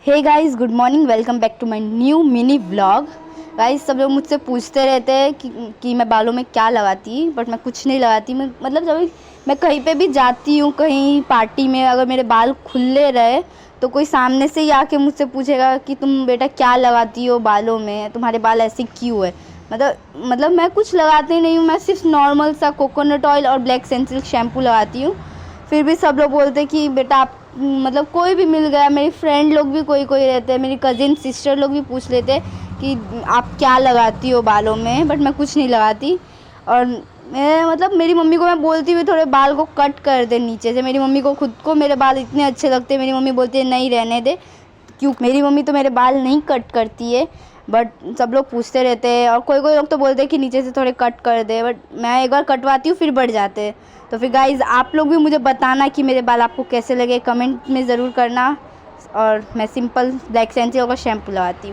Hey guys, good morning. Welcome back to my new mini vlog. Guys, सब लोग मुझसे पूछते रहते हैं कि मैं बालों में क्या लगाती, बट मैं कुछ नहीं लगाती। मतलब जब मैं कहीं पे भी जाती हूँ, कहीं पार्टी में, अगर मेरे बाल खुले रहे तो कोई सामने से ही आके मुझसे पूछेगा कि तुम बेटा क्या लगाती हो बालों में, तुम्हारे बाल ऐसे क्यों है। मतलब मैं कुछ लगाती नहीं हूँ। मैं सिर्फ नॉर्मल सा कोकोनट ऑयल और ब्लैक सेंसिल्क शैम्पू लगाती हूँ। फिर भी सब लोग बोलते कि बेटा आप, मतलब कोई भी मिल गया, मेरी फ्रेंड लोग भी कोई कोई रहते हैं, मेरी कज़िन सिस्टर लोग भी पूछ लेते हैं कि आप क्या लगाती हो बालों में, बट मैं कुछ नहीं लगाती। और मैं मतलब मेरी मम्मी को मैं बोलती हुई थोड़े बाल को कट कर दे नीचे से। मेरी मम्मी को खुद को मेरे बाल इतने अच्छे लगते हैं, मेरी मम्मी बोलती है नहीं रहने दे, क्यों। मेरी मम्मी तो मेरे बाल नहीं कट करती है, बट सब लोग पूछते रहते हैं। और कोई कोई लोग तो बोलते हैं कि नीचे से थोड़े कट कर दे, बट मैं एक बार कटवाती हूँ फिर बढ़ जाते हैं। तो फिर गाइज़, आप लोग भी मुझे बताना कि मेरे बाल आपको कैसे लगे, कमेंट में ज़रूर करना। और मैं सिंपल ब्लैक सेंसिल्क का शैम्पू लगाती हूँ।